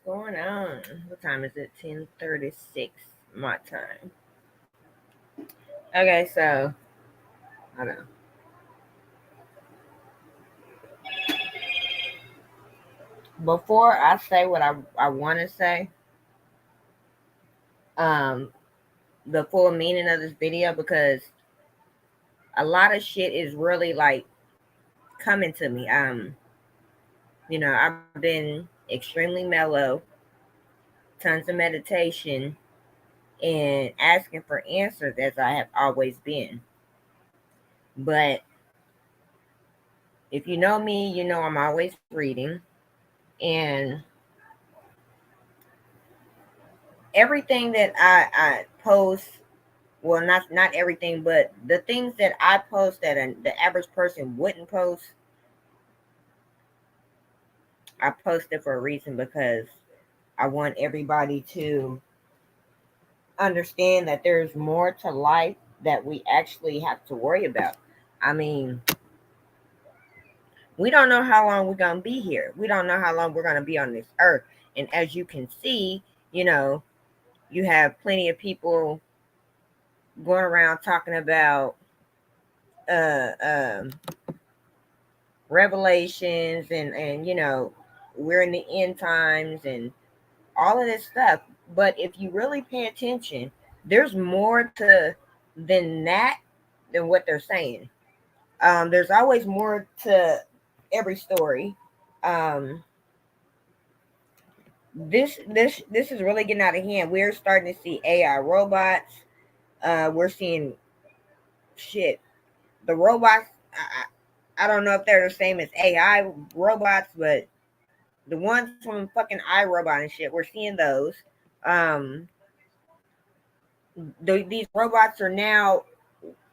going on? What time is it? 10:36 my time. Okay, so I don't know. Before I say what I want to say, um, the full meaning of this video, because a lot of shit is really like coming to me. I've been extremely mellow, tons of meditation, and asking for answers as I have always been. But if you know me, you know I'm always reading. And everything that I post, well, not everything, but the things that I post that the average person wouldn't post, I post it for a reason, because I want everybody to understand that there's more to life that we actually have to worry about. I mean, we don't know how long we're going to be here. We don't know how long we're going to be on this earth. And as you can see, you know, you have plenty of people going around talking about uh, um, revelations, and we're in the end times and all of this stuff. But if you really pay attention, there's more to than that than what they're saying. There's always more to every story. Um, this is really getting out of hand. We're starting to see AI robots. We're seeing shit. The robots. I don't know if they're the same as AI robots, but the ones from fucking iRobot and shit, we're seeing those. Um, these robots are now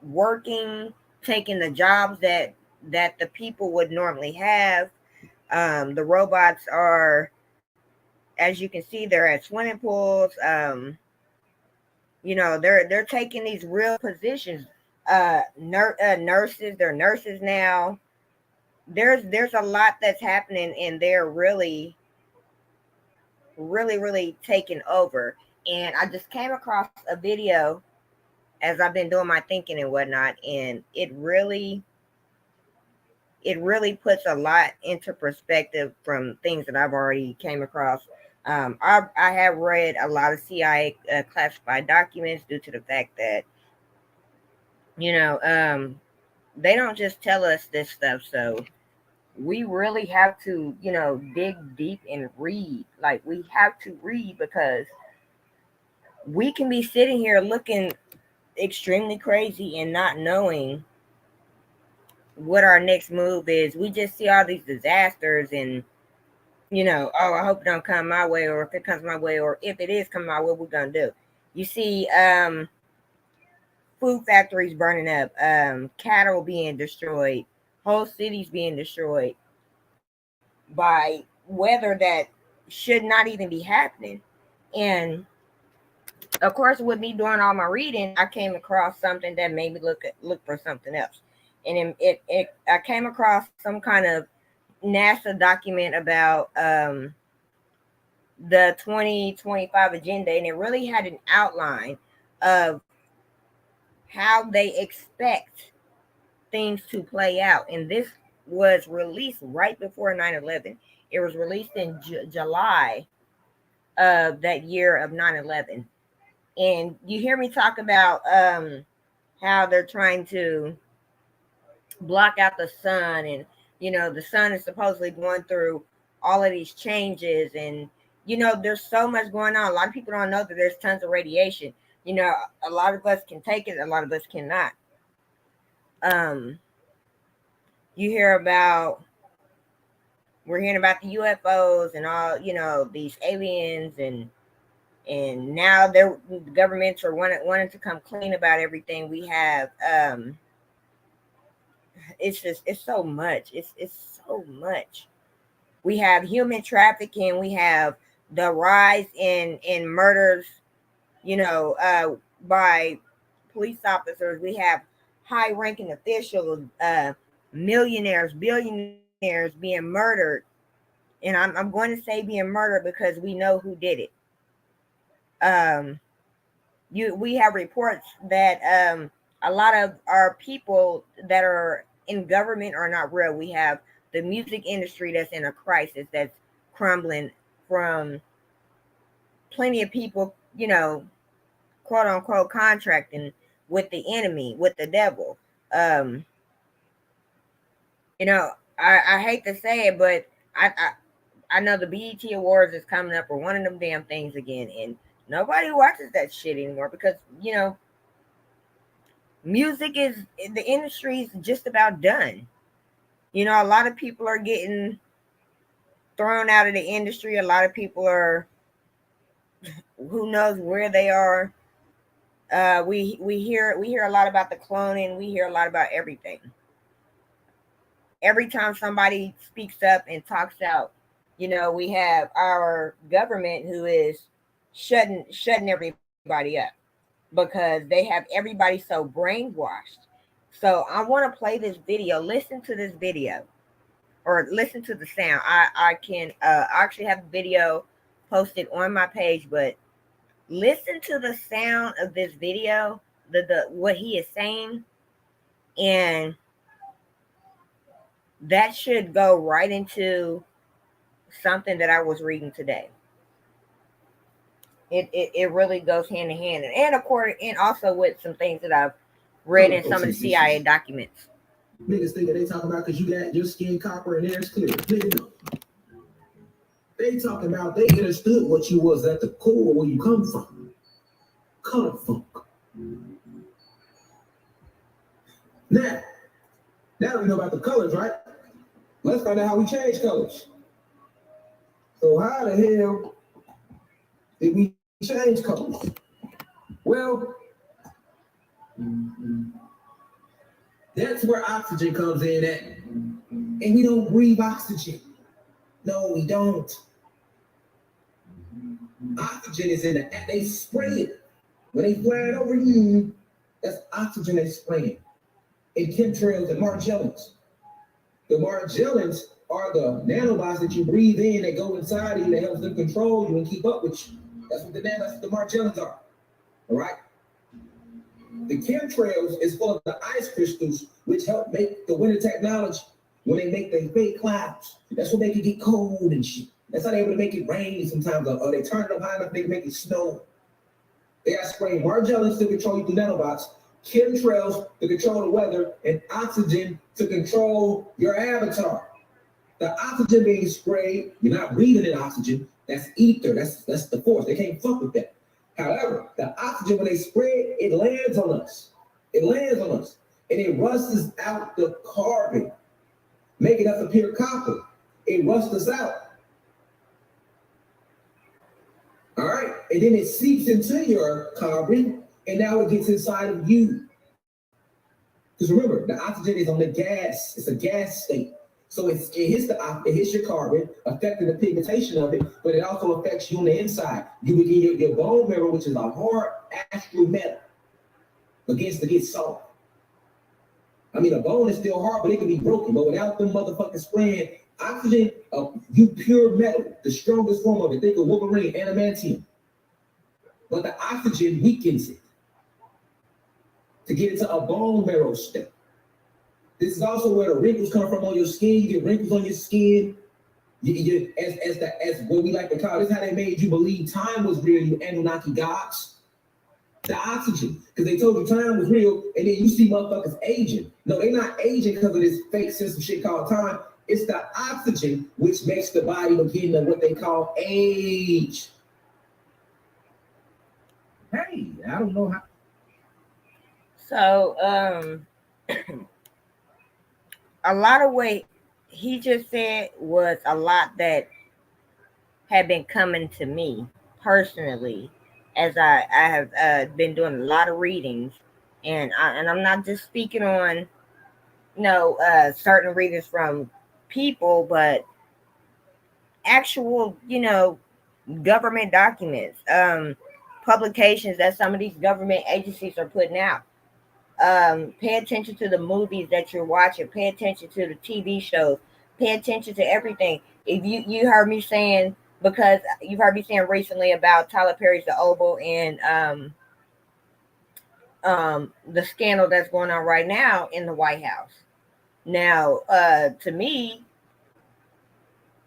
working, taking the jobs that the people would normally have. The robots are, as you can see, they're at swimming pools. They're taking these real positions. Nurses, they're nurses now. There's a lot that's happening, and they're really, really, really taking over. And I just came across a video as I've been doing my thinking and whatnot, and it really puts a lot into perspective from things that I've already came across. I have read a lot of CIA classified documents due to the fact that you know um, they don't just tell us this stuff, so we really have to dig deep and read. Like, we have to read, because we can be sitting here looking extremely crazy and not knowing what our next move is. We just see all these disasters, and oh, I hope it don't come my way, or if it comes my way, or if it is coming my way, what we're gonna do. You see food factories burning up, cattle being destroyed, whole cities being destroyed by weather that should not even be happening. And of course, with me doing all my reading, I came across something that made me look for something else. And I came across some kind of NASA document about the 2025 agenda, and it really had an outline of how they expect things to play out. And this was released right before 9/11. It was released in July of that year of 9/11. And you hear me talk about how they're trying to block out the sun, and the sun is supposedly going through all of these changes, and there's so much going on. A lot of people don't know that there's tons of radiation. A lot of us can take it, a lot of us cannot. um you hear about we're hearing about the UFOs and all, these aliens, and now the governments are wanting to come clean about everything. We have it's so much. It's so much. We have human trafficking. We have the rise in murders, by police officers. We have high ranking officials, millionaires, billionaires being murdered and I'm going to say being murdered because we know who did it. Um, we have reports that a lot of our people that are in government are not real. We have the music industry that's in a crisis, that's crumbling from plenty of people, quote unquote contracting with the enemy, with the devil. Um, I hate to say it, but I know the BET Awards is coming up or one of them damn things again, and nobody watches that shit anymore because music is the industry is just about done. A lot of people are getting thrown out of the industry. A lot of people are who knows where they are. We hear a lot about the cloning. We hear a lot about everything. Every time somebody speaks up and talks out, we have our government who is shutting everybody up because they have everybody so brainwashed. So I want to play this video. Listen to this video or listen to the sound. I can actually have a video posted on my page, but listen to the sound of this video, the what he is saying, and that should go right into something that I was reading today. It really goes hand in hand, and of course, and also with some things that I've read in some of the CIA documents. Niggas think that they talking about because you got your skin copper and air's clear. Nigga, no. They talking about they understood what you was at the core where you come from. Color funk. Now we know about the colors, right? Let's find out how we change colors. So how the hell did we change colors? Well, that's where oxygen comes in at. And we don't breathe oxygen. No, we don't. Oxygen is in the air. They spray it. When they fly it over you, that's oxygen they spraying. In chemtrails and Margellans. The Margellans are the nanobots that you breathe in that go inside of you that helps them control you and keep up with you. That's what the Margellans are. All right? The chemtrails is full of the ice crystals, which help make the winter technology when they make the fake clouds. That's what make it get cold and shit. That's how they're able to make it rain sometimes, or they turn it up high enough they can make it snow. They are spraying Margellans to control you through nanobots, chemtrails to control the weather, and oxygen to control your avatar. The oxygen being sprayed, you're not breathing in oxygen. That's ether. That's the force. They can't fuck with that. However, the oxygen, when they spread, it lands on us. It lands on us. And it rusts out the carbon, making us appear copper. It rusts us out. All right. And then it seeps into your carbon, and now it gets inside of you. Because remember, the oxygen is on the gas. It's a gas state. So it hits your carbon, affecting the pigmentation of it, but it also affects you on the inside. You begin your bone marrow, which is a hard astral metal, begins to get soft. I mean, a bone is still hard, but it can be broken. But without them motherfuckers spraying oxygen, you pure metal, the strongest form of it. Think of Wolverine, adamantium. But the oxygen weakens it to get into a bone marrow state. This is also where the wrinkles come from on your skin. You get wrinkles on your skin. As what we like to call, this is how they made you believe time was real, you Anunnaki gods. The oxygen, because they told you time was real, and then you see motherfuckers aging. No, they're not aging because of this fake system shit called time. It's the oxygen which makes the body begin to what they call age. Hey, I don't know how. So, a lot of what he just said was a lot that had been coming to me personally as I have been doing a lot of readings, and I'm not just speaking on certain readings from people, but actual government documents, publications that some of these government agencies are putting out. Pay attention to the movies that you're watching. Pay attention to the TV shows. Pay attention to everything. If you heard me saying, because you've heard me saying recently about Tyler Perry's The Oval and the scandal that's going on right now in the White House. Now, to me,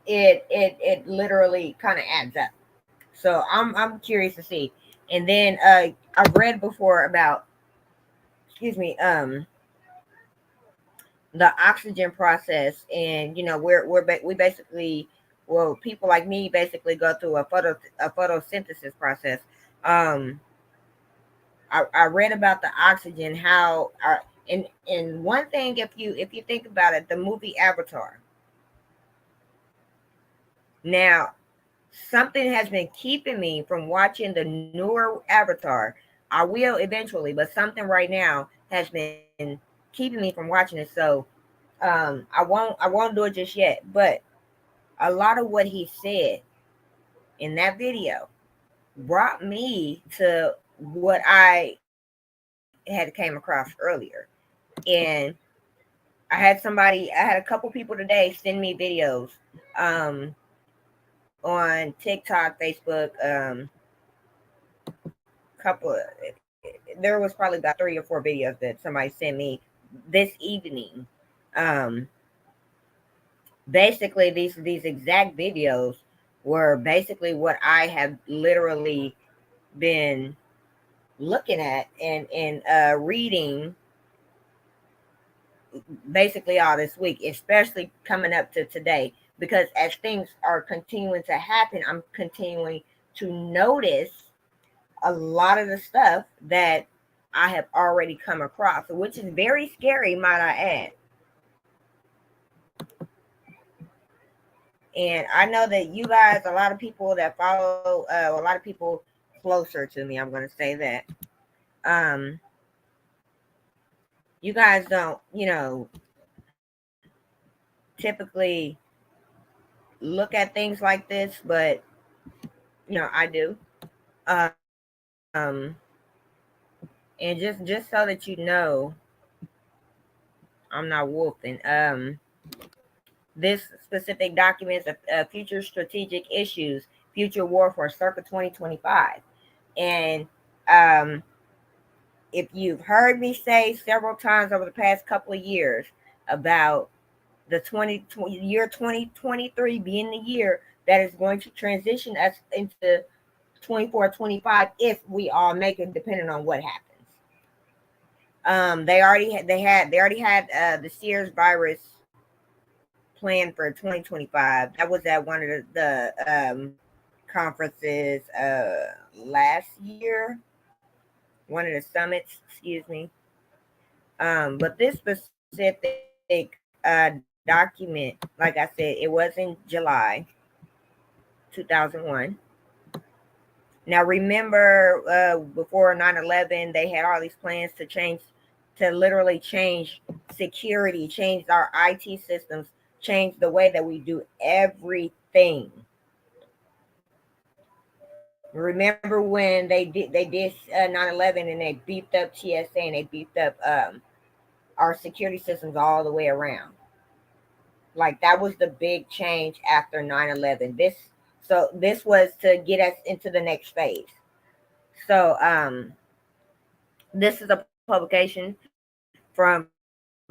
it literally kind of adds up. So I'm curious to see. And then I've read before about, excuse me, the oxygen process, and we basically, well, people like me basically go through a photosynthesis process. Um, I read about the oxygen, how and one thing, if you think about it, the movie Avatar. Now, something has been keeping me from watching the newer Avatar. I will eventually, but something right now has been keeping me from watching it. So I won't do it just yet. But a lot of what he said in that video brought me to what I had came across earlier. And I had a couple people today send me videos um, on TikTok, Facebook, couple. There was probably about 3 or 4 videos that somebody sent me this evening. Um, Basically, these exact videos were basically what I have literally been looking at and reading basically all this week, especially coming up to today. Because as things are continuing to happen, I'm continuing to notice a lot of the stuff that I have already come across, which is very scary, might I add. And I know that you guys, a lot of people that follow, a lot of people closer to me, I'm going to say that. Um, you guys don't, typically look at things like this, but I do. Um, and just so that you know, I'm not wolfing. This specific documents future strategic issues, future warfare, circa 2025, and um, if you've heard me say several times over the past couple of years about the year 2023 being the year that is going to transition us into 24, 25, if we all make it, depending on what happens. They already had the Sears virus planned for 2025. That was at one of the conferences last year, one of the summits, excuse me. But this specific document, like I said, it was in July 2001. Now, remember, before 9/11, they had all these plans to literally change security, change our IT systems, change the way that we do everything. Remember when they did 9/11, and they beefed up TSA, and they beefed up our security systems all the way around. Like, that was the big change after 9/11. This was to get us into the next phase. So this is a publication from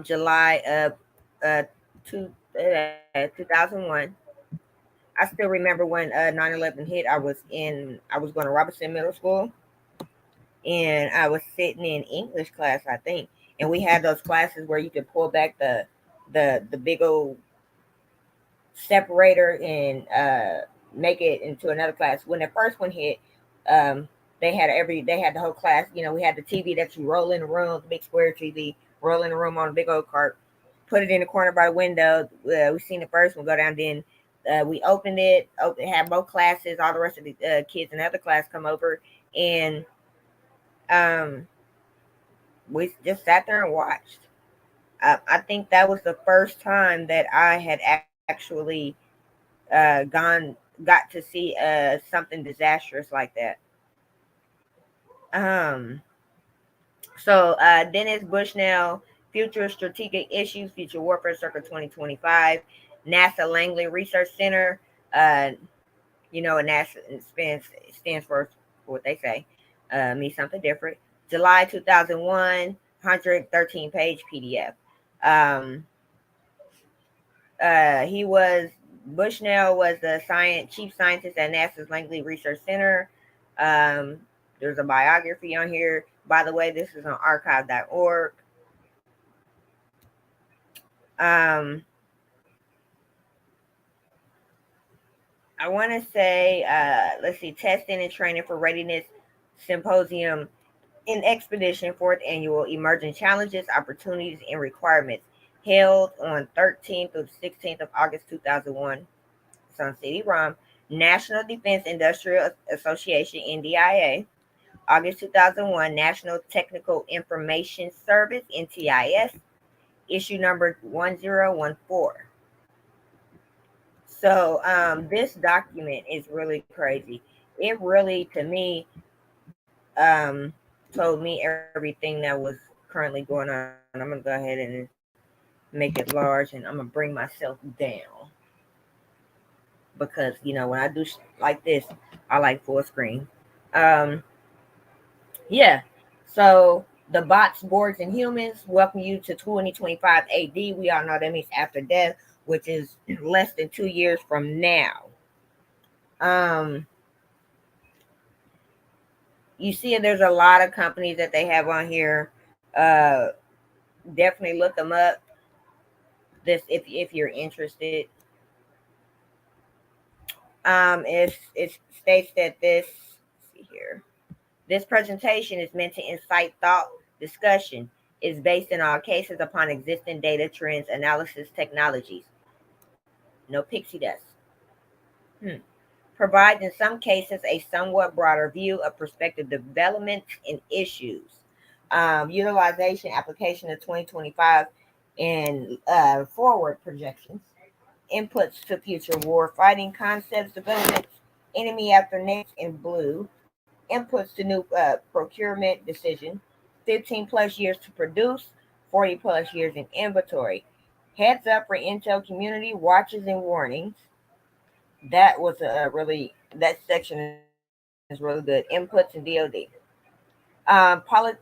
July of uh, 2001. I still remember when 9/11 hit. I was going to Robertson Middle School, and I was sitting in English class, I think. And we had those classes where you could pull back the big old separator and make it into another class. When the first one hit, um, they had the whole class. We had the TV that you roll in the room, the big square TV, roll in the room on a big old cart, put it in the corner by the window. We seen the first one go down. Then we opened it, had both classes, all the rest of the kids in the other class come over, and um, we just sat there and watched. I think that was the first time that I had actually got to see something disastrous like that. Um, so Dennis Bushnell, Future Strategic Issues, Future Warfare Circa 2025. NASA Langley Research Center. You know, NASA stands for what they say. Means something different. July 2001, 113-page PDF. Um, he was Bushnell was the chief scientist at NASA's Langley Research Center. Um, there's a biography on here. By the way, this is on archive.org. I want to say, let's see, testing and training for readiness symposium in expedition fourth annual emerging challenges, opportunities, and requirements held on 13th through 16th of August 2001. Sun City ROM, National Defense Industrial Association, NDIA, August 2001, National Technical Information Service, NTIS, issue number 1014. So this document is really crazy. It really, to me, told me everything that was currently going on. I'm going to go ahead and make it large, and I'm going to bring myself down. Because, you know, when I do like this, I like full screen. Yeah. So the bots, boards, and humans welcome you to 2025 AD. We all know that means after death, which is less than 2 years from now. You see, there's a lot of companies that they have on here. Definitely look them up. This, if you're interested. It states that this. Let's see here. This presentation is meant to incite thought discussion. Is based in all cases upon existing data, trends, analysis, technologies. No pixie dust. Provides in some cases a somewhat broader view of prospective developments and issues. Utilization, application of 2025 and forward projections. Inputs to future war fighting concepts, developments, enemy after next in blue. Inputs to new procurement decision, 15 plus years to produce, 40 plus years in inventory. Heads up for Intel community, watches and warnings. That was that section is really good. Inputs and DoD.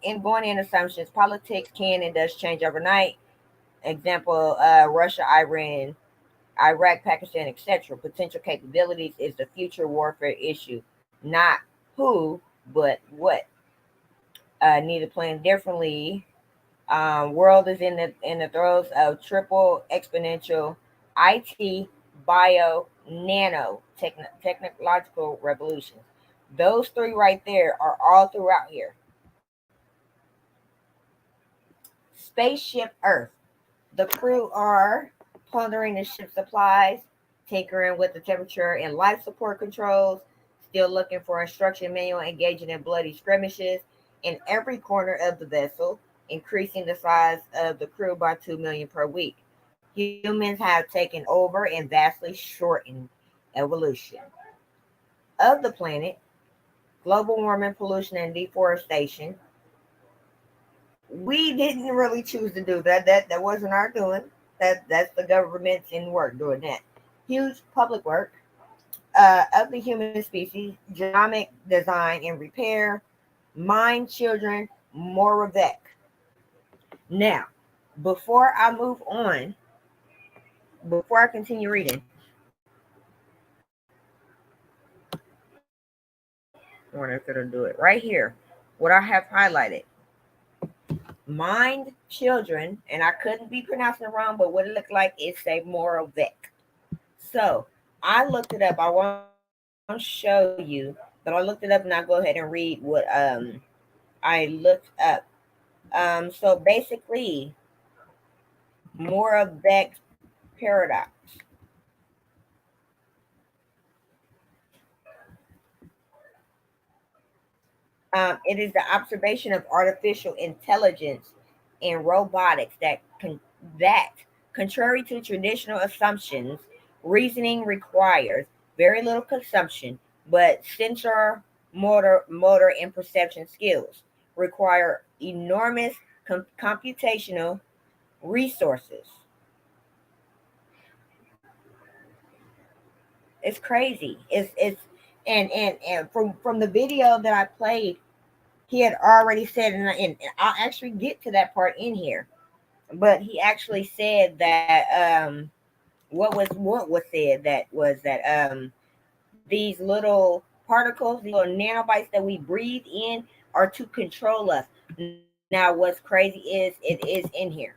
In going in assumptions, politics can and does change overnight. Example, Russia, Iran, Iraq, Pakistan, etc. Potential capabilities is the future warfare issue, not who, but what. Need to plan differently. World is in the throes of triple exponential IT, bio, nano technological revolutions. Those three right there are all throughout here. Spaceship Earth. The crew are pondering the ship supplies, tinkering with the temperature and life support controls, still looking for instruction manual, engaging in bloody skirmishes in every corner of the vessel, increasing the size of the crew by 2 million per week. Humans have taken over and vastly shortened evolution of the planet. Global warming, pollution, and deforestation. We didn't really choose to do that. That wasn't our doing. That's the government's in work doing that. Huge public work of the human species, genomic design and repair, mind children, Moravec. Now, before I move on, before I continue reading, I wonder if it'll do it right here. What I have highlighted. Mind children, and I couldn't be pronouncing it wrong, but what it looked like is say Moravec. So I looked it up. I won't show you, but I looked it up and I'll go ahead and read what I looked up. So basically, Moravec paradox. It is the observation of artificial intelligence and robotics that, contrary to traditional assumptions, reasoning requires very little consumption, but sensor, motor, and perception skills require enormous computational resources. It's crazy. It's and from the video that I played, he had already said, and I'll actually get to that part in here. But he actually said that what was said that these little particles, these little nanobites that we breathe in, are to control us. Now, what's crazy is it is in here.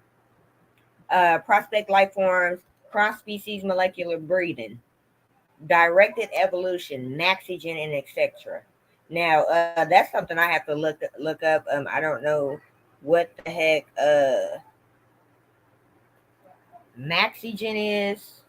Prospect life forms, cross species molecular breathing, directed evolution, Maxigen, and etc. Now, that's something I have to look up. I don't know what the heck Maxigen is.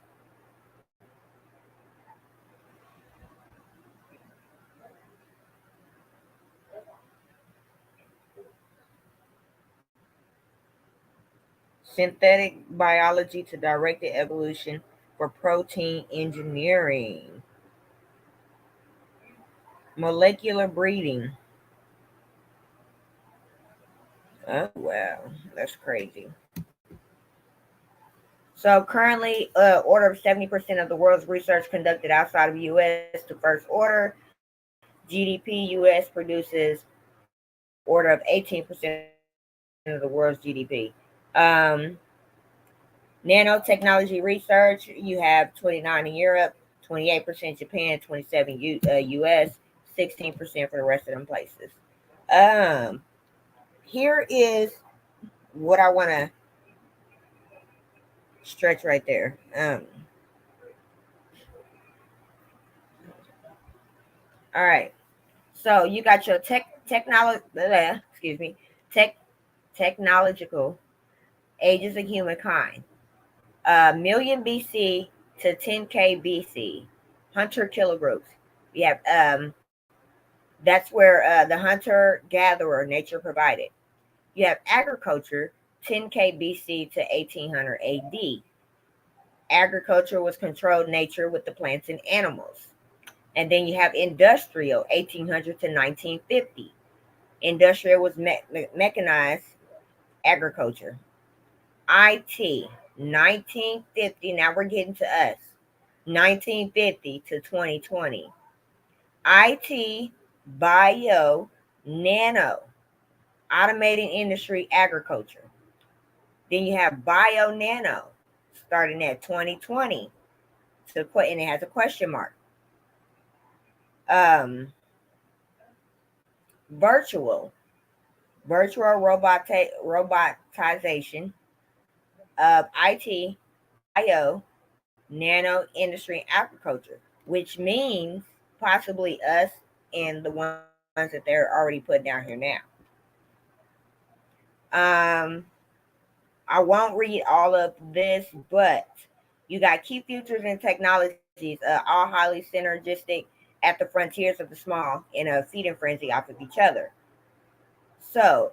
Synthetic biology to directed evolution for protein engineering, molecular breeding. Oh wow, that's crazy. So currently, order of 70% of the world's research conducted outside of U.S. to first order. GDP U.S. produces order of 18% of the world's GDP. Um, Nanotechnology research, you have 29 in Europe, 28% Japan, 27 US, 16% for the rest of them places. Um, Here is what I want to stretch right there. All right. So you got your excuse me, tech technological ages of humankind. Million BC to 10K BC, hunter killer groups. We have that's where the hunter gatherer nature provided. You have agriculture 10K BC to 1800 AD. Agriculture was controlled nature with the plants and animals. And then you have industrial 1800 to 1950. Industrial was mechanized agriculture. IT 1950. Now we're getting to us. 1950 to 2020. IT, bio, nano, automating industry, agriculture. Then you have bio nano starting at 2020 and it has a question mark. Um, virtual, robotization of IT, bio, nano industry, agriculture, which means possibly us and the ones that they're already putting down here now. Um, I won't read all of this, but you got key futures and technologies, all highly synergistic at the frontiers of the small in a feeding frenzy off of each other. So,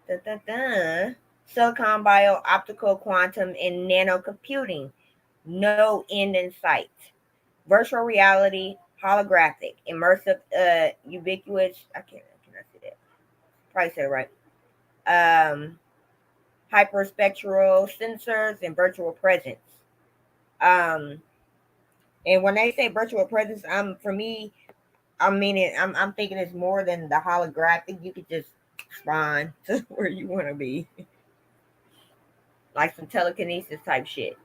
dun, dun, dun. Silicon bio, optical, quantum, and nano computing. No end in sight. Virtual reality, holographic, immersive, ubiquitous. I cannot say that. Probably said it right. Um, Hyperspectral sensors and virtual presence. Um, and when they say virtual presence, for me, I mean it. I'm thinking it's more than the holographic. You could just spawn to where you want to be, like some telekinesis type shit.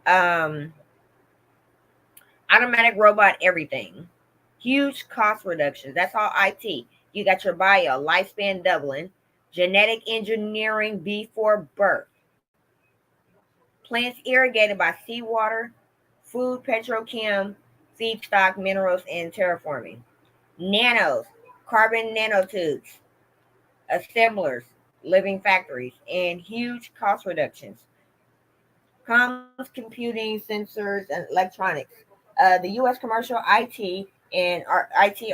Um, Automatic robot everything. Huge cost reductions. That's all IT. You got your bio, lifespan doubling, genetic engineering before birth, plants irrigated by seawater, food, petrochem, feedstock, minerals, and terraforming. Nanos, carbon nanotubes, assemblers, living factories, and huge cost reductions. Comms, computing, sensors, and electronics. The U.S. commercial IT and IT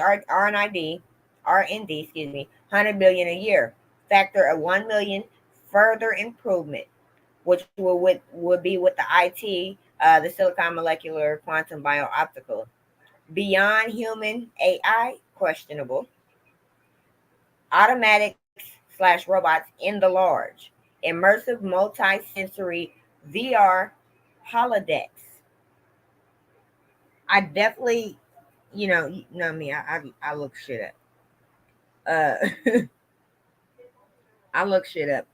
R&D, excuse me, 100 billion a year. Factor of 1 million further improvement, which would be with the IT, the silicon molecular quantum bio-optical. Beyond human AI, questionable. Automatics slash robots in the large. Immersive multi-sensory VR holodeck. I definitely, you know me. I look shit up. I look shit up.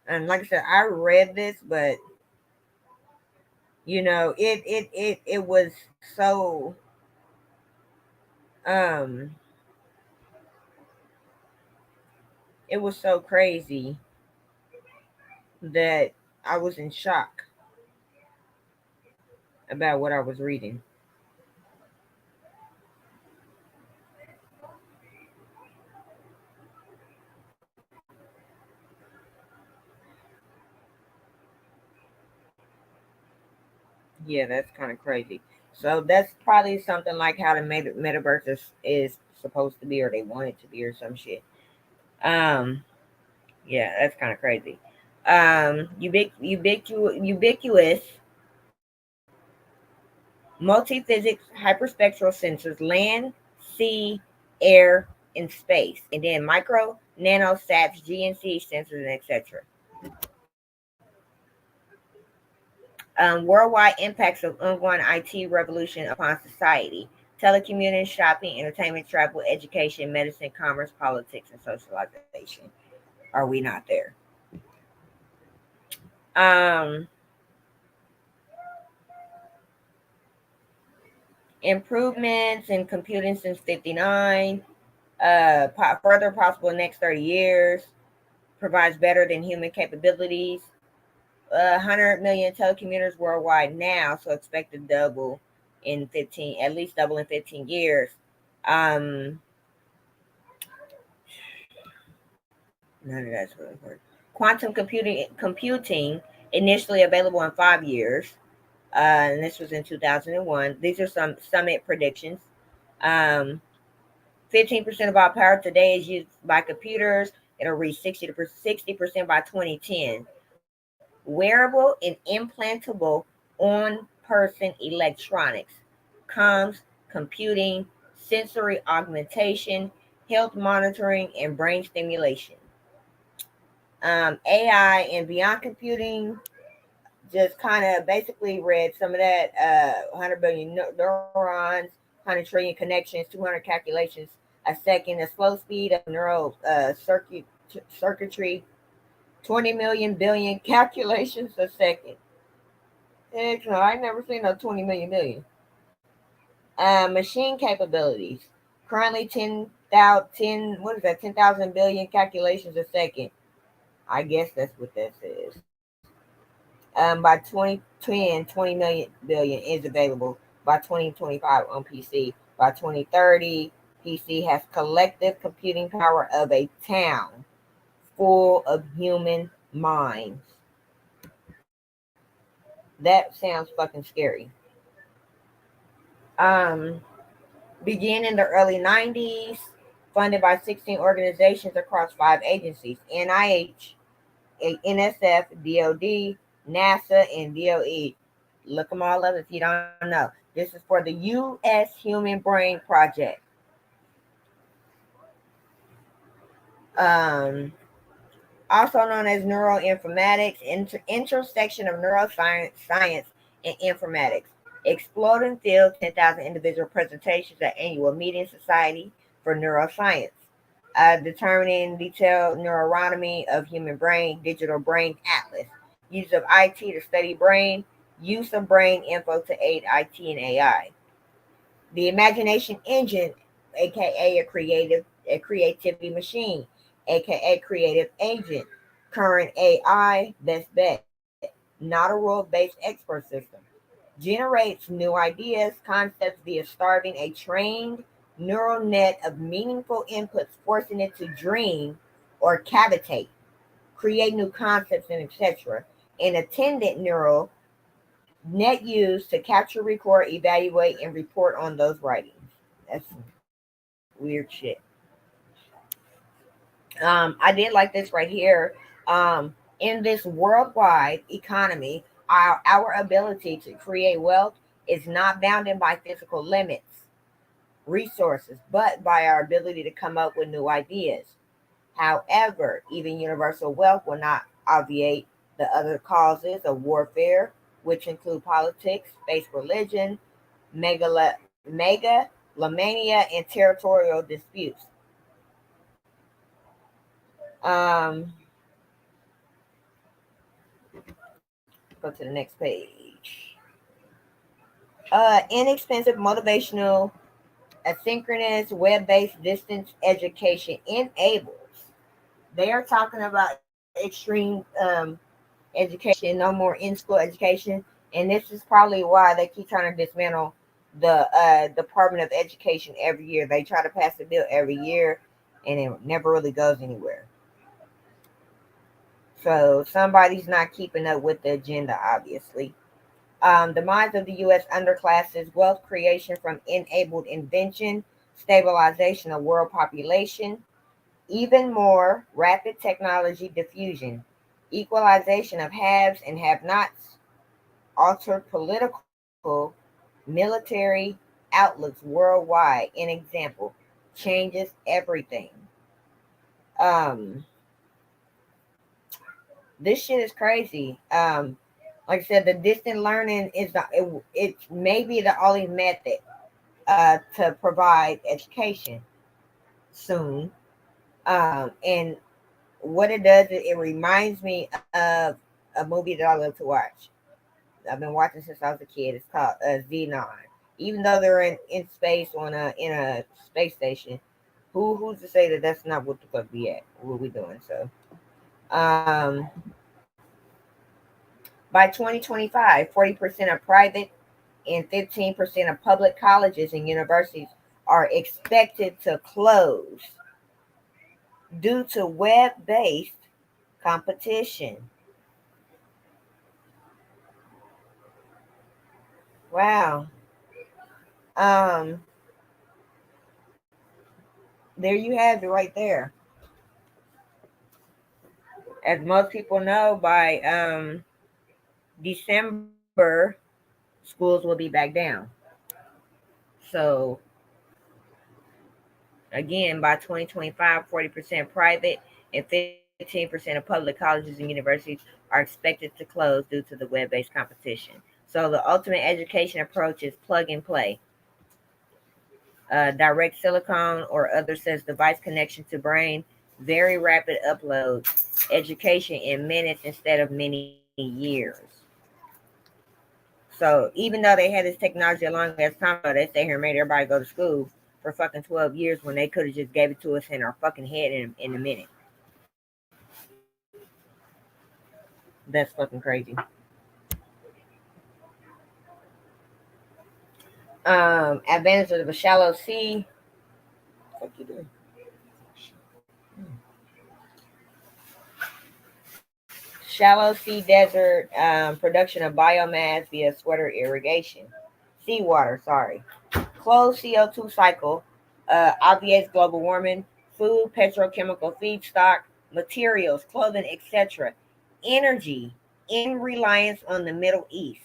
And like I said, I read this, but it was so um it was so crazy that I was in shock about what I was reading. Yeah, that's kind of crazy. So that's probably something like how the metaverse is supposed to be, or they want it to be, or some shit. Um, yeah, that's kind of crazy. Ubiquitous multi-physics hyperspectral sensors, land, sea, air, and space, and then micro, nano, SAPs, GNC sensors, and etc. Worldwide impacts of ongoing IT revolution upon society, telecommuting, shopping, entertainment, travel, education, medicine, commerce, politics, and socialization. Are we not there? Um, Improvements in computing since 59. Further possible next 30 years. Provides better than human capabilities. 100 million telecommuters worldwide now, so expected double in 15, at least double in 15 years. Um, None of that's really important. Quantum computing initially available in 5 years, and this was in 2001. These are some summit predictions. Um, 15% of all power today is used by computers. It'll reach 60% by 2010. Wearable and implantable on-person electronics, comms, computing, sensory augmentation, health monitoring, and brain stimulation. AI and beyond computing, just kind of basically read some of that. 100 billion neurons, 100 trillion connections, 200 calculations a second, the slow speed of neural circuitry, 20 million billion calculations a second. Heck no, I never seen no 20 million billion. Machine capabilities. Currently 10,000, what is that, 10,000 billion calculations a second. I guess that's what that says. By 2010, 20 million billion is available by 2025 on PC. By 2030, PC has collective computing power of a town full of human minds. That sounds fucking scary. Um, Began in the early 90s, funded by 16 organizations across 5 agencies: NIH, NSF, DOD, NASA, and DOE. Look them all up if you don't know. This is for the U.S. Human Brain Project. Um, Also known as neuroinformatics, intersection of neuroscience science and informatics. Exploding field, 10,000 individual presentations at annual meeting Society for Neuroscience. Determining detailed neuroanatomy of human brain, digital brain atlas. Use of IT to study brain, use of brain info to aid IT and AI. The imagination engine, aka a creativity machine, aka creative agent, current AI best bet, not a rule-based expert system. Generates new ideas, concepts via starving a trained neural net of meaningful inputs, forcing it to dream or cavitate, create new concepts, and etc. An attendant neural net used to capture, record, evaluate, and report on those writings. That's weird shit. I did like this right here. In this worldwide economy, our ability to create wealth is not bounded by physical limits, resources, but by our ability to come up with new ideas. However, even universal wealth will not obviate the other causes of warfare, which include politics, space, religion, megalomania, and territorial disputes. Um, go to the next page. Inexpensive, motivational, asynchronous, web-based distance education enables. They are talking about extreme education, no more in-school education, and this is probably why they keep trying to dismantle the Department of Education every year. They try to pass a bill every year, and it never really goes anywhere. So somebody's not keeping up with the agenda, obviously. Demise of the U.S. underclasses, wealth creation from enabled invention, stabilization of world population, even more rapid technology diffusion, equalization of haves and have-nots, altered political, military outlooks worldwide. An example changes everything. Um, this shit is crazy. Like I said, the distant learning is it's maybe the only method to provide education soon. And what it does is it reminds me of a movie that I love to watch. I've been watching since I was a kid. It's called Xenon. Even though they're in space on a space station, who's to say that that's not what the fuck we at? What we doing? So, um, by 2025, 40% of private and 15% of public colleges and universities are expected to close due to web-based competition. Wow. Um, there you have it right there. As most people know, by December, schools will be back down. So again, by 2025, 40% private and 15% of public colleges and universities are expected to close due to the web-based competition. So the ultimate education approach is plug and play. Direct silicone or other says device connection to brain, very rapid upload, education in minutes instead of many years. So even though they had this technology a long as time ago, they stay here and made everybody go to school for fucking 12 years when they could have just gave it to us in our fucking head in a minute. That's fucking crazy. Advantage of a shallow sea. What the fuck you doing? Shallow sea desert, production of biomass via sweater irrigation. Seawater, sorry. Closed CO2 cycle obviates global warming. Food, petrochemical feedstock, materials, clothing, etc. Energy in reliance on the Middle East.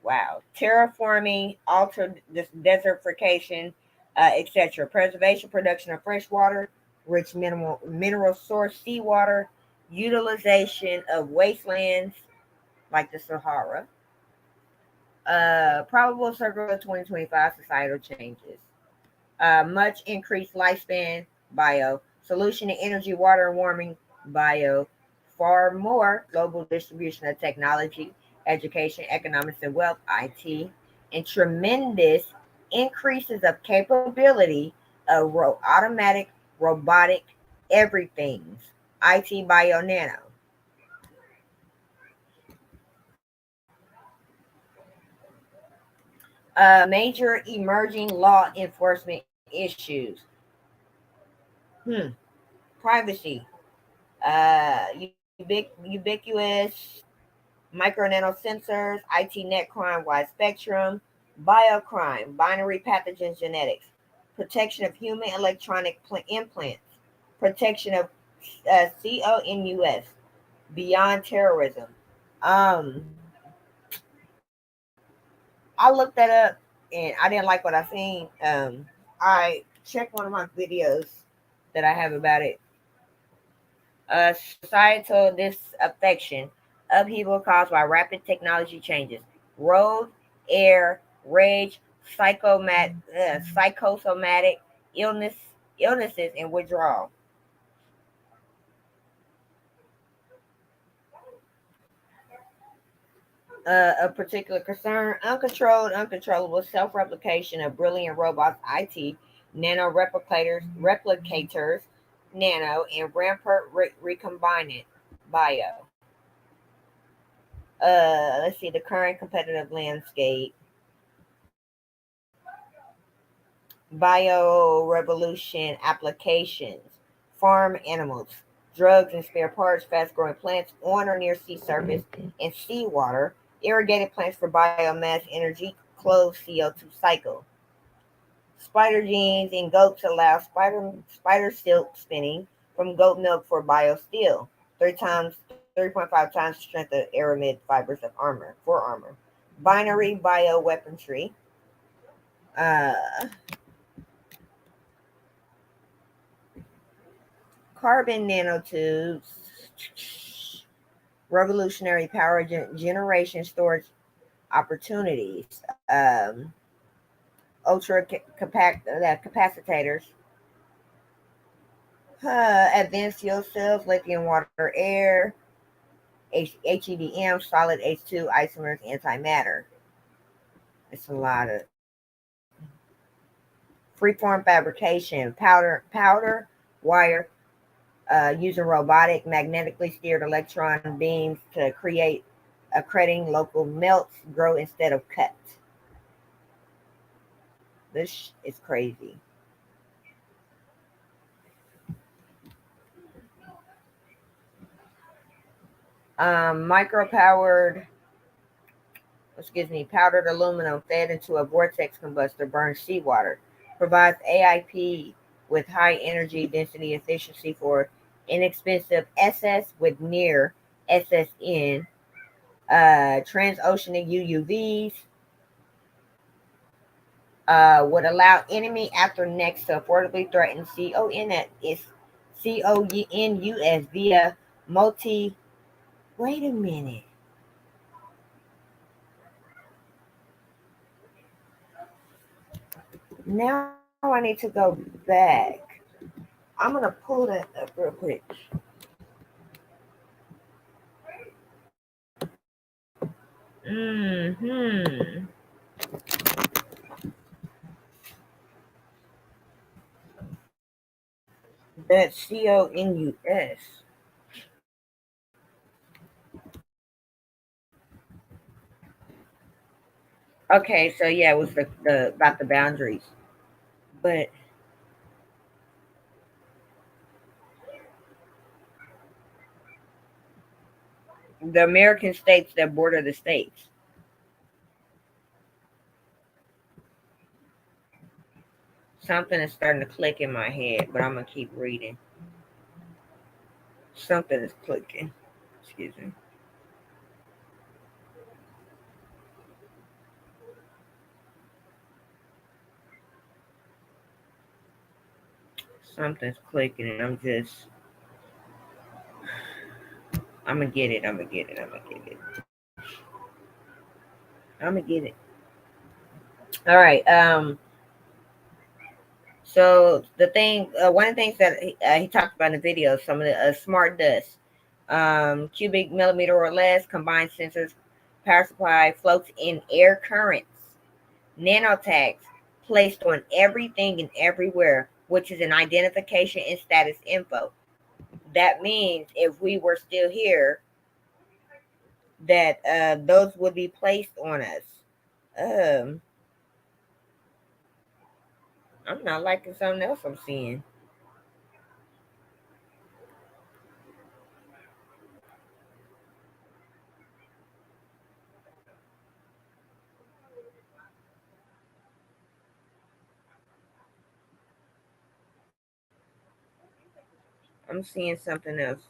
Wow. Terraforming, altered desertification, etc. Preservation, production of fresh water, rich mineral source seawater, utilization of wastelands like the Sahara. Probable circle of 2025 societal changes. Much increased lifespan, bio. Solution to energy, water, and warming, bio. Far more global distribution of technology, education, economics, and wealth, IT. And tremendous increases of capability of automatic, robotic, everything's, IT, bio, nano. Major emerging law enforcement issues. Privacy, ubiquitous micro nano sensors, IT net crime, wide spectrum, biocrime, binary pathogens, genetics, protection of human electronic implants, protection of CONUS, beyond terrorism. Um, I looked that up and I didn't like what I seen. I checked one of my videos that I have about it. Societal disaffection, upheaval caused by rapid technology changes, road, air, rage, psychosomatic illnesses, and withdrawal. A particular concern, uncontrollable self-replication of brilliant robots, IT, replicators, nano, and rampart recombinant bio. Let's see the current competitive landscape. Biorevolution applications, farm animals, drugs and spare parts, fast growing plants on or near sea surface and seawater, irrigated plants for biomass energy, closed CO2 cycle. Spider genes in goats allow spider silk spinning from goat milk for biosteel, 3.5 times the strength of aramid fibers of armor for armor. Binary bioweaponry. Uh, Carbon nanotubes, revolutionary power generation storage opportunities, capacitors, advanced fuel cells, lithium, water, air, HEDM, solid H2 isomers, antimatter. It's a lot of freeform fabrication, powder, wire, using robotic, magnetically steered electron beams to create accreting local melts, grow instead of cut. This is crazy. Micro powdered aluminum fed into a vortex combustor burns seawater, provides AIP with high energy density efficiency for inexpensive SS with near SSN, transoceanic UUVs, would allow enemy after next to affordably threaten CONUS via multi. Wait a minute. Now I need to go back. I'm gonna pull that up real quick. Hmm. That's CONUS. Okay, so yeah, it was the about the boundaries, but the American states that border the states. Something is starting to click in my head, but I'm gonna keep reading. Something is clicking. Excuse me. Something's clicking, and I'm gonna get it. I'm gonna get it. I'm gonna get it. I'm gonna get it. All right. So one of the things that he talked about in the video, some of the smart dust, cubic millimeter or less, combined sensors, power supply, floats in air currents, nanotags placed on everything and everywhere, which is an identification and status info. That means if we were still here, that those would be placed on us. Um, I'm not liking something else I'm seeing. I'm seeing something else.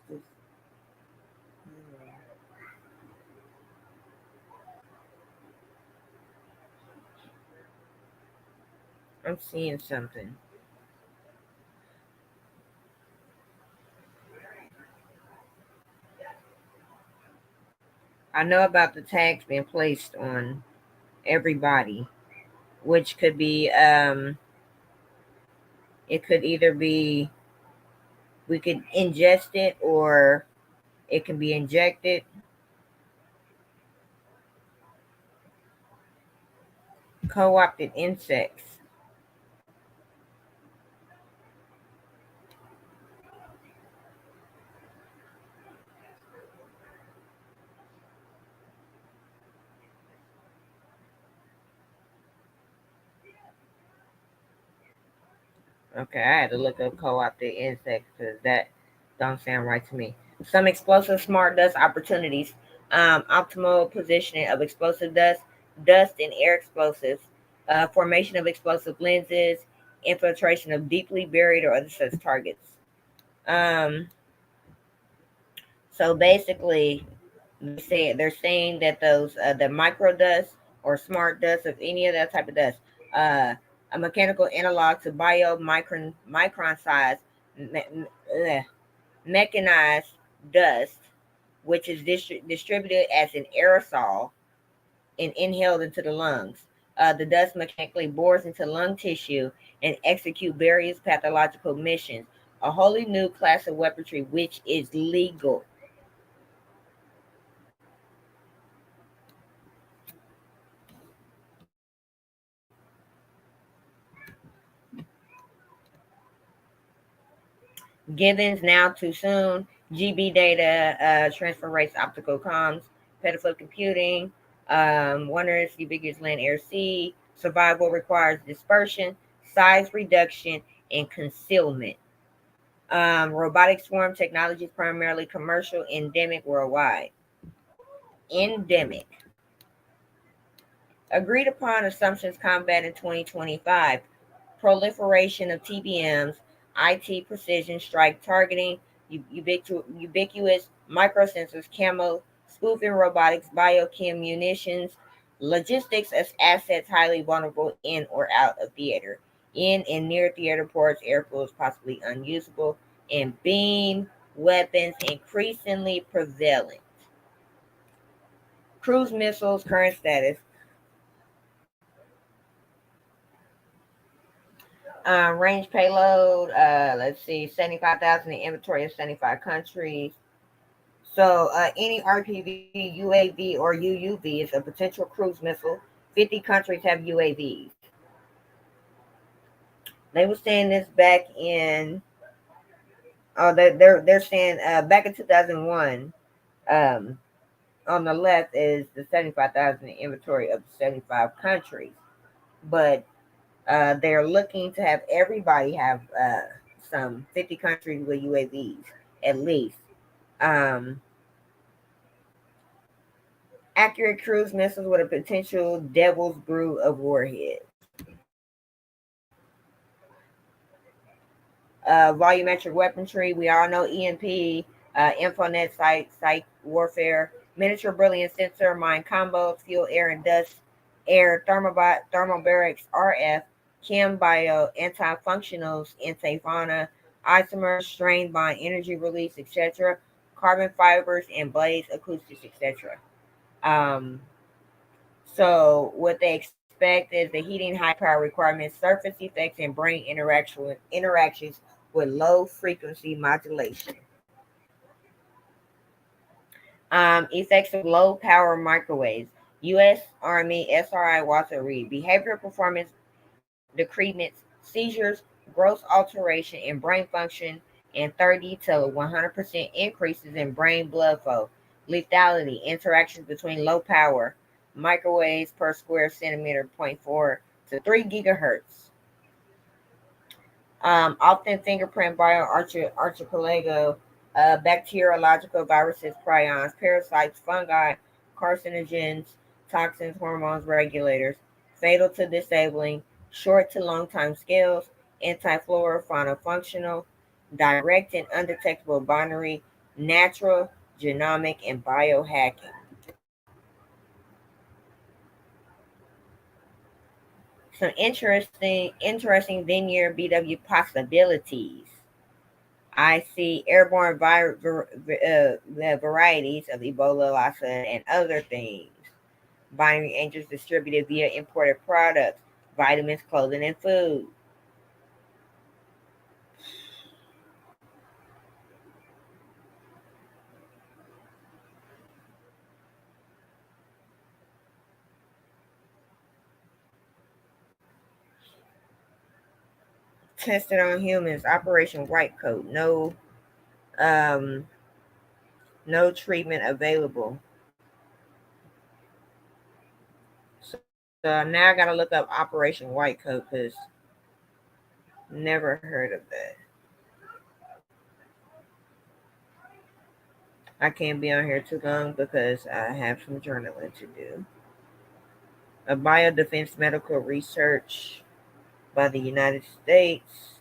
I'm seeing something. I know about the tags being placed on everybody, which could be it could either be we could ingest it or it can be injected. Co-opted insects. Okay, I had to look up co-opted insects because that don't sound right to me. Some explosive smart dust opportunities. Optimal positioning of explosive dust, dust and air explosives, formation of explosive lenses, infiltration of deeply buried or other such targets. Um, so basically, they're saying that those the micro dust or smart dust of any of that type of dust, uh, a mechanical analog to micron size mechanized dust, which is distributed as an aerosol and inhaled into the lungs. The dust mechanically bores into lung tissue and execute various pathological missions. A wholly new class of weaponry, which is legal. Givens now too soon. GB data, transfer rates, optical comms, petaflop computing, wonders, ubiquitous land, air, sea. Survival requires dispersion, size reduction, and concealment. Robotic swarm technology is primarily commercial, endemic worldwide. Endemic. Agreed upon assumptions combat in 2025. Proliferation of TBMs, IT precision strike targeting, ubiquitous microsensors, camo, spoofing robotics, biochem munitions, logistics as assets highly vulnerable in or out of theater, in and near theater ports, airfields possibly unusable, and beam weapons increasingly prevalent. Cruise missiles current status. Range payload, let's see, 75,000 in inventory in 75 countries. So any RPV, UAV, or UUV is a potential cruise missile. 50 countries have UAVs. They were saying this back in, oh, they're saying back in 2001. Um, on the left is the 75,000 in inventory of 75 countries, but they're looking to have everybody have some 50 countries with UAVs at least. Um, Accurate cruise missiles with a potential devil's brew of warheads. Volumetric weaponry. We all know EMP, Infonet site warfare, miniature brilliant sensor, mine combos, fuel, air, and dust, air, thermobarics, RF, chem, bio, anti-functionals, anti-fauna, isomers, strain bond, energy release, etc., carbon fibers, and blades, acoustics, etc. Um, so what they expect is the heating, high power requirements, surface effects, and brain interactions with low frequency modulation. Effects of low power microwaves. U.S. Army SRI Walter Reed. Behavioral performance decrements, seizures, gross alteration in brain function, and 30 to 100% increases in brain blood flow. Lethality, interactions between low power microwaves per square centimeter, zero point 0.4 to 3 gigahertz. Often fingerprint bioarchipelago, bacteriological viruses, prions, parasites, fungi, carcinogens, toxins, hormones, regulators, fatal to disabling, short to long time scales, anti-flora, fauna functional, direct and undetectable binary, natural, genomic, and biohacking. Some interesting Vineyard BW possibilities. I see airborne the varieties of Ebola, Lassa, and other things. Binary angels distributed via imported products, vitamins, clothing, and food. Tested on humans. Operation White Coat. Um, no treatment available. So now I gotta look up Operation White Coat because never heard of that. I can't be on here too long because I have some journaling to do. A biodefense medical research by the United States.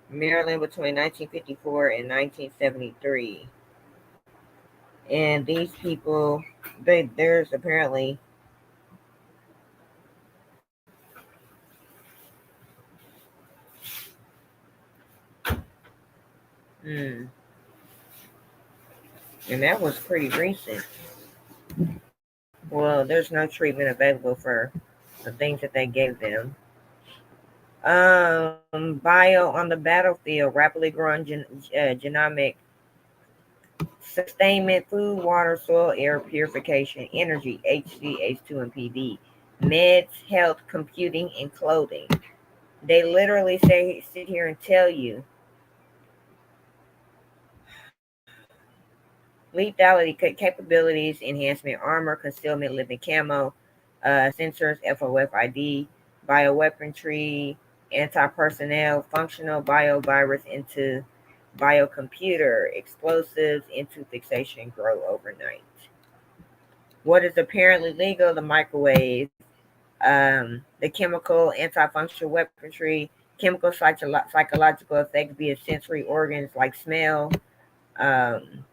Maryland between 1954 and 1973. And these people, there's apparently hmm, and that was pretty recent. Well, there's no treatment available for the things that they gave them. Bio on the battlefield, rapidly growing genomic sustainment, food, water, soil, air purification, energy, HC, H2, and PD, meds, health, computing, and clothing. They literally sit here and tell you lethality capabilities, enhancement, armor, concealment, living camo, sensors, FOFID, bioweaponry, anti-personnel, functional biovirus into biocomputer, explosives into fixation, grow overnight. What is apparently legal? The microwave, the chemical anti-functional weaponry, chemical psychological effects via sensory organs like smell, um,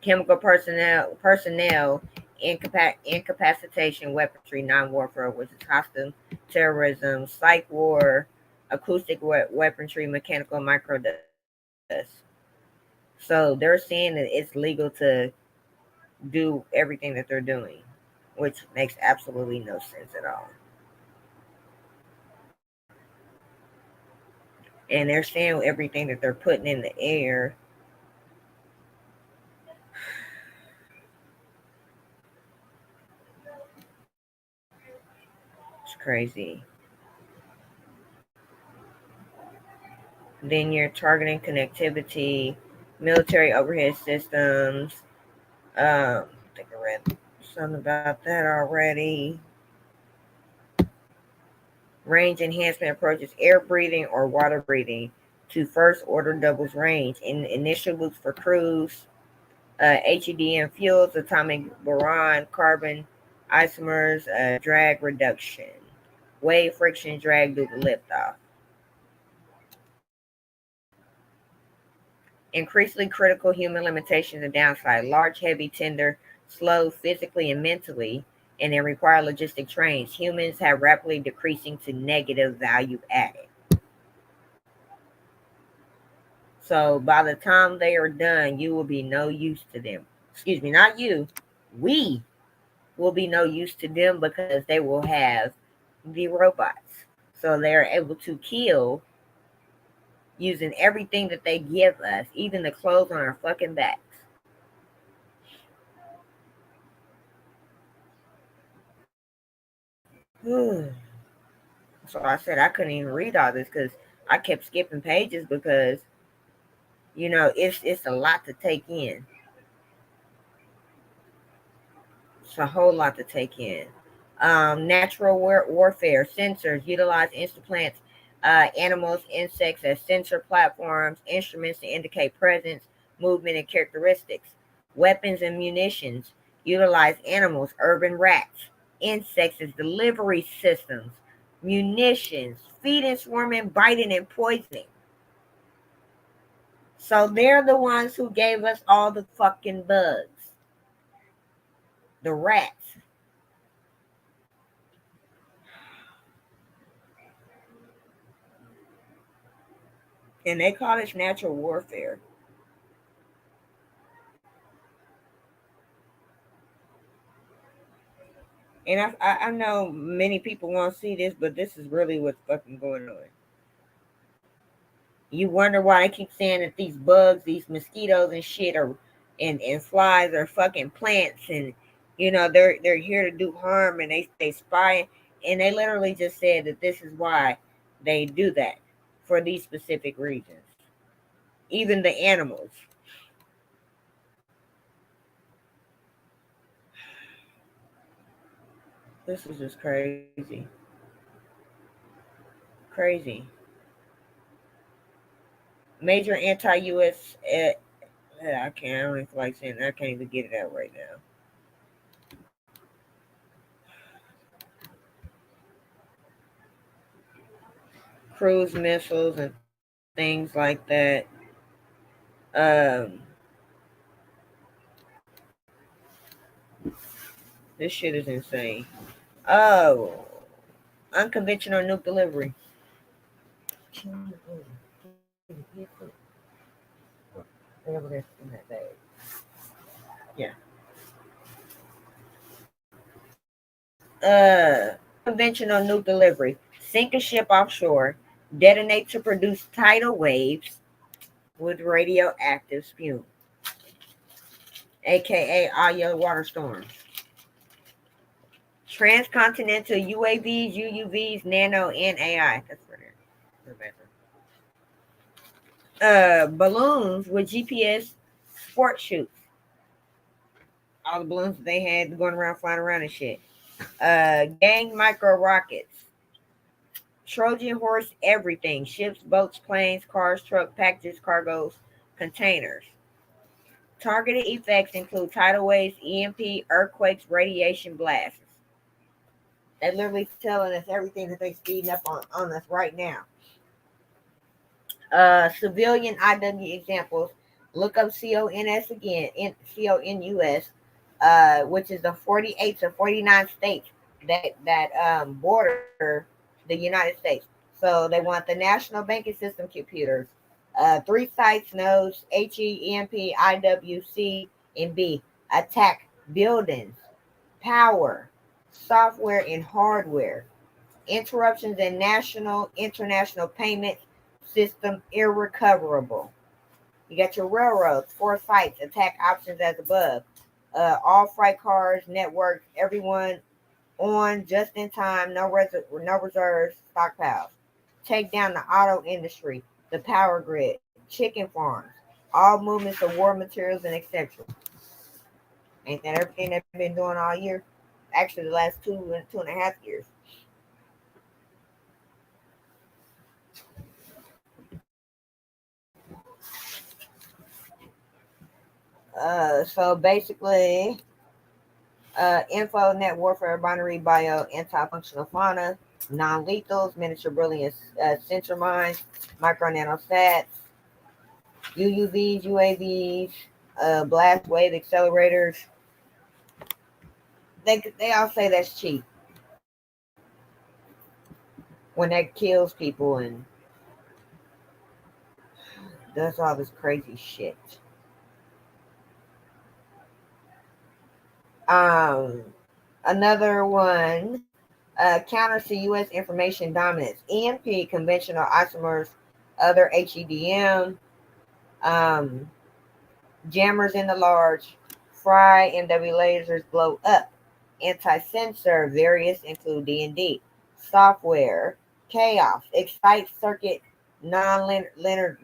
chemical personnel incapacitation weaponry, non-warfare, which is hostile terrorism, psych war, acoustic weaponry, mechanical microdust. So they're saying that it's legal to do everything that they're doing, which makes absolutely no sense at all. And they're saying everything that they're putting in the air. It's crazy. Then you're targeting connectivity, military overhead systems. I think I read something about that already. Range enhancement approaches air breathing or water breathing to first order doubles range. In initial boosts for crews, HEDM fuels, atomic boron, carbon isomers, drag reduction, wave friction drag due to liftoff. Increasingly critical human limitations and downside: large, heavy, tender, slow physically and mentally, and then require logistic trains. Humans have rapidly decreasing to negative value added. So by the time they are done, you will be no use to them. Excuse me, not you. We will be no use to them because they will have the robots. So they're able to kill using everything that they give us, even the clothes on our fucking backs. So I said I couldn't even read all this because I kept skipping pages because it's a lot to take in. It's a whole lot to take in. Natural warfare sensors utilize plants, animals, insects as sensor platforms, instruments to indicate presence, movement, and characteristics. Weapons and munitions utilize animals, urban rats, insects as delivery systems, munitions, feeding, swarming, biting, and poisoning. So they're the ones who gave us all the fucking bugs. The rats. And they call it natural warfare. And I know many people won't see this, but this is really what's fucking going on. You wonder why I keep saying that these bugs, these mosquitoes and shit are and flies are fucking plants, and they're here to do harm, and they spy, and they literally just said that this is why they do that, for these specific reasons. Even the animals. This is just crazy. Crazy. Major anti-US. I can't. I don't even feel like saying that. I can't even get it out right now. Cruise missiles and things like that. Um, this shit is insane. Oh, unconventional nuke delivery. Whatever that's in that bag. Yeah. Conventional nuke delivery. Sink a ship offshore, detonate to produce tidal waves with radioactive spume, aka Aya water storms. Transcontinental UAVs, UUVs, nano, and AI. That's for there. Balloons with GPS sport shoots. All the balloons that they had going around, flying around and shit. Gang micro rockets. Trojan horse everything. Ships, boats, planes, cars, truck, packages, cargoes, containers. Targeted effects include tidal waves, EMP, earthquakes, radiation blasts. They're literally telling us everything that they're speeding up on us right now. Civilian IW examples. Look up CONS again, CONUS, which is the 48 to 49 states that border the United States. So they want the National Banking System computers. 3 sites, nodes, HEMP, IWC, and B. Attack buildings, power, software, and hardware. Interruptions in national, international payment system irrecoverable. You got your railroads, 4 sites, attack options as above. All freight cars, networks, everyone on just in time, no reserves, stockpiles. Take down the auto industry, the power grid, chicken farms, all movements of war materials and etc. Ain't that everything they've been doing all year? Actually, the last 2.5 years. So basically, info, net warfare, binary, bio, anti-functional fauna, non-lethals, miniature brilliant sensor mines, micro nanosats, UUVs, UAVs, blast wave accelerators. They all say that's cheap when that kills people and does all this crazy shit. Um, Another one, counters to U.S. information dominance. EMP, conventional isomers, other HEDM, um, jammers in the large, fry, MW lasers blow up. Anti-sensor, various include D&D. Software, chaos, excite circuit, non-linear,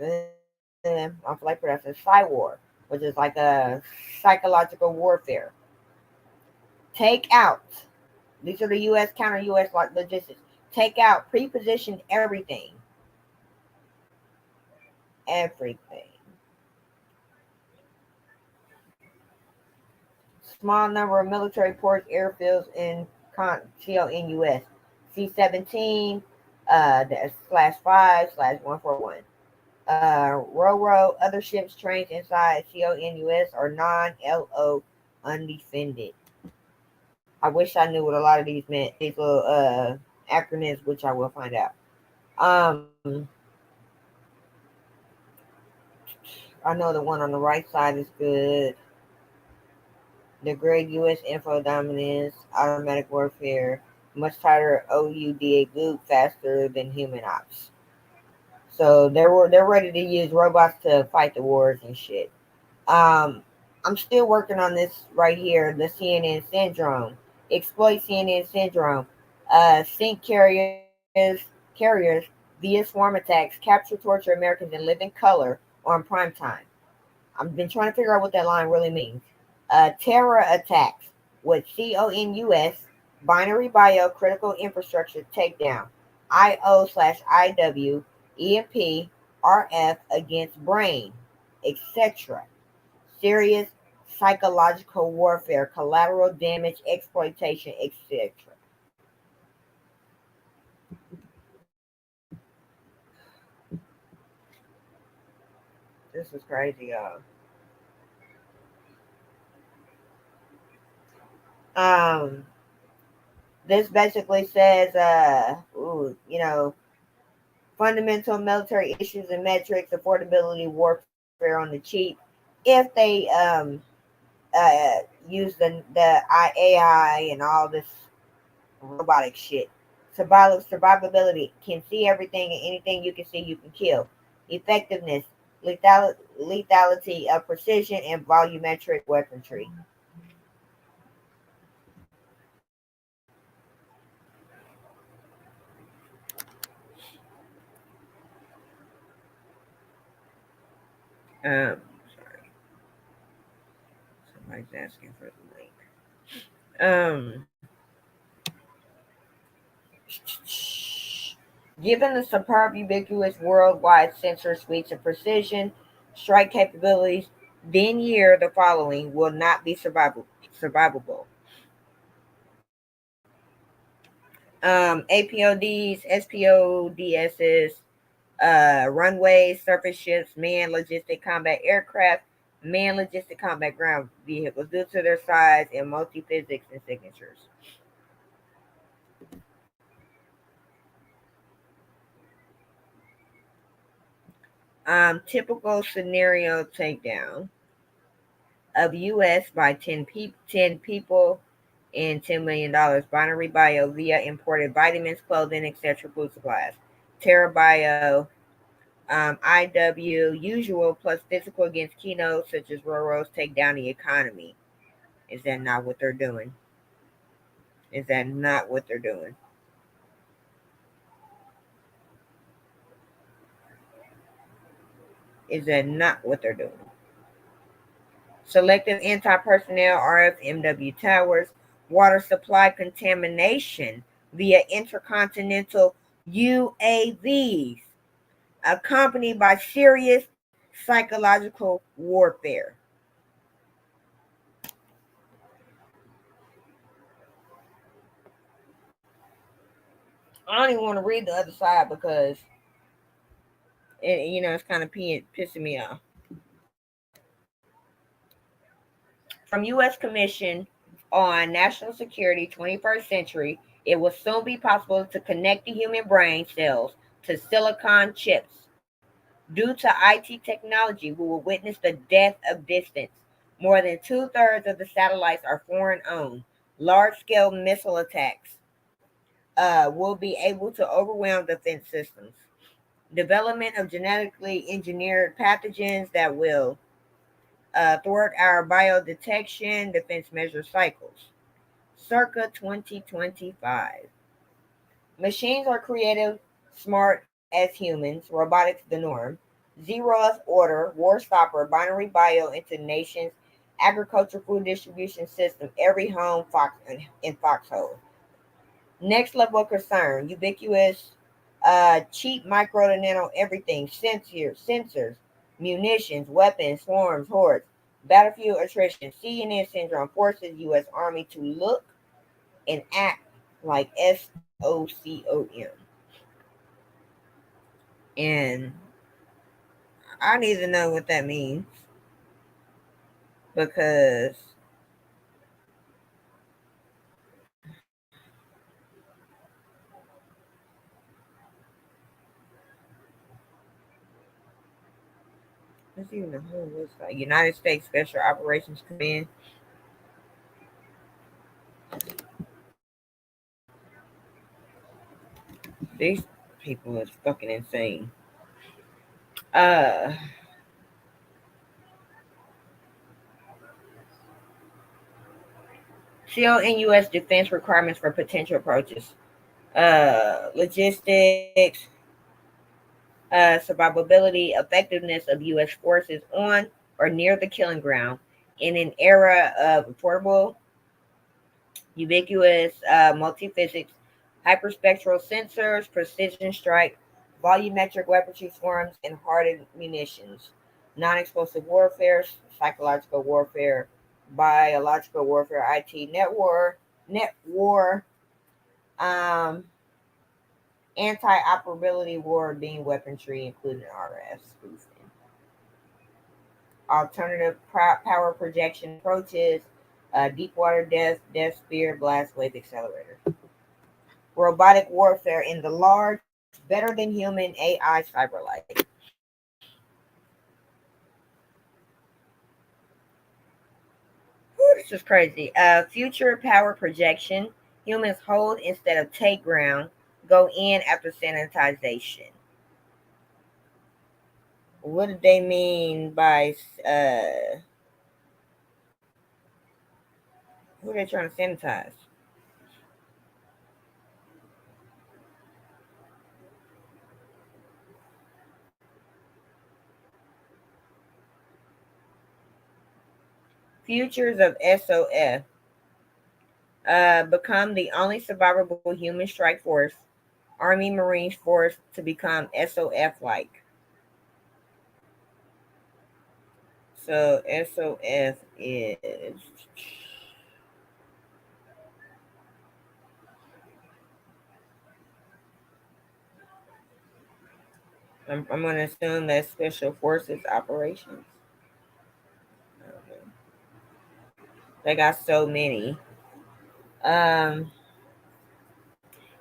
I feel like pronouncing Psywar, which is like a psychological warfare. Take out. These are the U.S. counter U.S. logistics. Take out, pre-positioned everything. Everything. Small number of military ports, airfields in C-O-N-U-S. C-17 /5/141. Ro-Ro, other ships, trains inside CONUS are non-LO undefended. I wish I knew what a lot of these meant, these little acronyms, which I will find out. Um, I know the one on the right side is good. The great U.S. info dominance, automatic warfare, much tighter OUDA boot, faster than human ops. So they're ready to use robots to fight the wars and shit. I'm still working on this right here, the CNN syndrome. Exploit CNN syndrome. Sink carriers via swarm attacks, capture, torture Americans, and live in color on prime time. I've been trying to figure out what that line really means. Terror attacks with CONUS, binary bio critical infrastructure takedown, IO/IW, EMP, RF against brain, etc. Serious psychological warfare, collateral damage, exploitation, etc. This is crazy, y'all. Um, this basically says, fundamental military issues and metrics, affordability, warfare on the cheap. If they use the AI and all this robotic shit. Survivability can see everything and anything you can see you can kill. Effectiveness, lethality of precision and volumetric weaponry. Sorry, somebody's asking for the link. Given the superb, ubiquitous, worldwide sensor suites of precision strike capabilities, then year the following will not be survivable. APODs, SPODSs, runways, surface ships, manned logistic combat aircraft, manned logistic combat ground vehicles due to their size and multi-physics and signatures. Typical scenario takedown of U.S. by 10 people and $10 million. Binary Bio via imported vitamins, clothing, etc. food supplies. Terra Bio, IW, usual plus physical against keynotes such as Roro's take down the economy. Is that not what they're doing? Is that not what they're doing? Is that not what they're doing? Selective anti-personnel RFMW towers, water supply contamination via intercontinental UAVs, accompanied by serious psychological warfare. I don't even want to read the other side because it's kind of pissing me off. From U.S. Commission on National Security 21st Century, it will soon be possible to connect the human brain cells to silicon chips. Due to IT technology, we will witness the death of distance. More than two-thirds of the satellites are foreign owned. Large-scale missile attacks will be able to overwhelm defense systems. Development of genetically engineered pathogens that will thwart our biodetection defense measure cycles. Circa 2025. Machines are creative, smart as humans, robotics the norm. Zeroth order, war stopper, binary bio into nations, agriculture food distribution system, every home in foxhole. Next level of concern, ubiquitous, cheap micro to nano everything, sensors, munitions, weapons, swarms, hordes, battlefield attrition, CNN syndrome forces U.S. Army to look and act like SOCOM. And I need to know what that means because let's even know who it was. Like United States Special Operations Command. These people is fucking insane. Uh, SEAL and U.S. defense requirements for potential approaches. Logistics, survivability, effectiveness of U.S. forces on or near the killing ground in an era of affordable, ubiquitous, multi-physics, hyperspectral sensors, precision strike, volumetric weaponry swarms, and hardened munitions, non-explosive warfare, psychological warfare, biological warfare, IT net war, um, anti-operability war being weaponry, including RF spoofing, alternative power projection approaches, deep water death spear, blast wave accelerator, robotic warfare in the large, better than human AI cyberlight. Whew, this is crazy. Future power projection. Humans hold instead of take ground. Go in after sanitization. What did they mean by who are they trying to sanitize? Futures of SOF. Become the only survivable human strike force, Army Marines force to become SOF like. So SOF is I'm going to assume that special forces operations. Okay. They got so many. Um,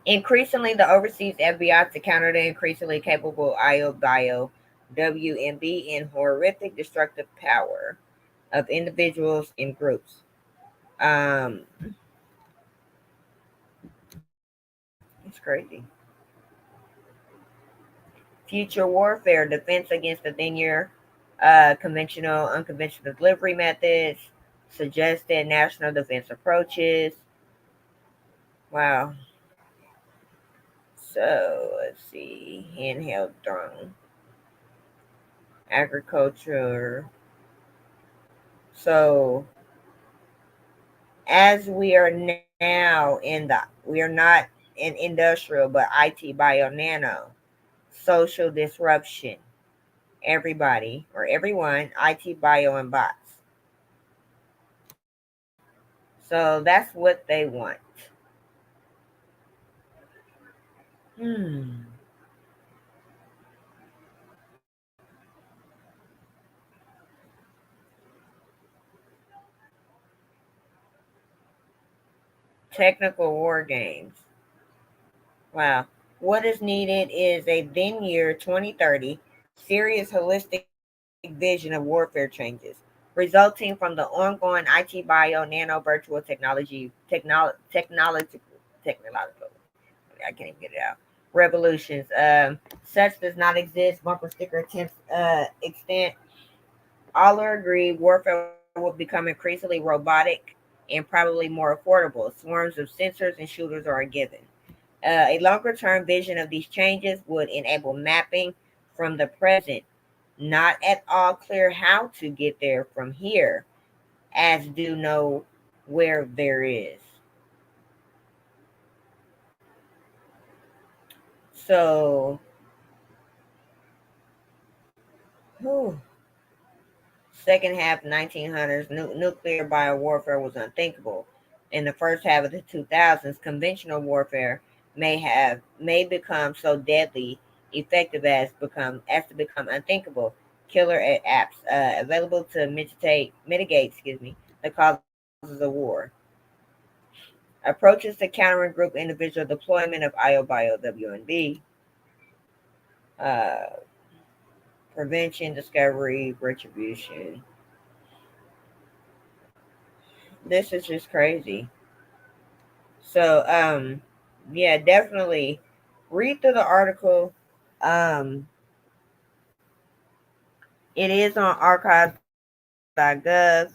Increasingly, the overseas FBI to counter the increasingly capable IO bio WMB and horrific destructive power of individuals and groups. Um, it's crazy. Future warfare, defense against the linear, conventional, unconventional delivery methods, suggested national defense approaches. Wow. So let's see. Handheld drone, agriculture. So as we are now we are not in industrial, but IT bio nano, social disruption. Everybody or everyone, IT bio and bots. So that's what they want. Hmm. Technical war games. Wow. What is needed is a then year 2030 serious holistic vision of warfare changes resulting from the ongoing IT bio nano virtual technological I can't even get it out. Revolutions. Such does not exist. Bumper sticker attempts extent. All are agreed warfare will become increasingly robotic and probably more affordable. Swarms of sensors and shooters are a given. A longer term vision of these changes would enable mapping from the present. Not at all clear how to get there from here, as do know where there is. So, whew, second half 1900s, nuclear biowarfare was unthinkable. In the first half of the 2000s, conventional warfare may become so deadly effective as to become unthinkable. killer apps available to mitigate, the causes of war. Approaches to countering group individual deployment of IOBIO WNB. Uh, prevention, discovery, retribution. This is just crazy. So, yeah, definitely read through the article. Um, it is on archives.gov.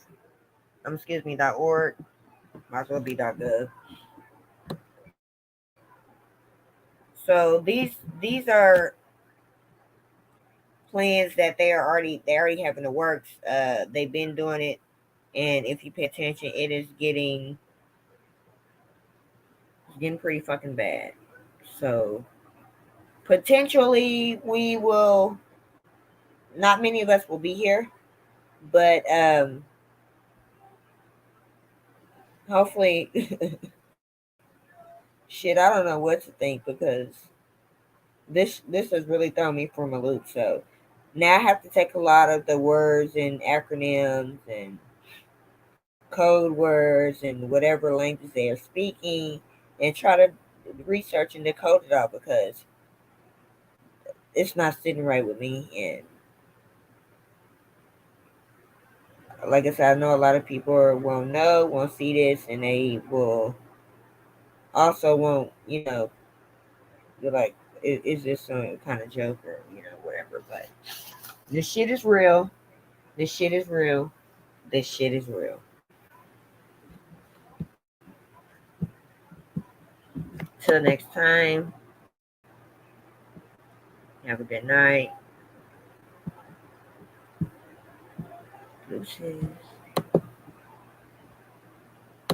.org. Might as well be .gov. So these are plans that they already have in the works. They've been doing it, and if you pay attention, it's getting pretty fucking bad. So potentially we will. Not many of us will be here, but hopefully, shit. I don't know what to think because this has really thrown me from a loop. So now I have to take a lot of the words and acronyms and code words and whatever language they are speaking and try to research and decode it all because it's not sitting right with me. And like I said, I know a lot of people won't see this, and they will also won't, be like, is this some kind of joke or, whatever. But this shit is real. This shit is real. This shit is real. Till next time, have a good night. Deuces.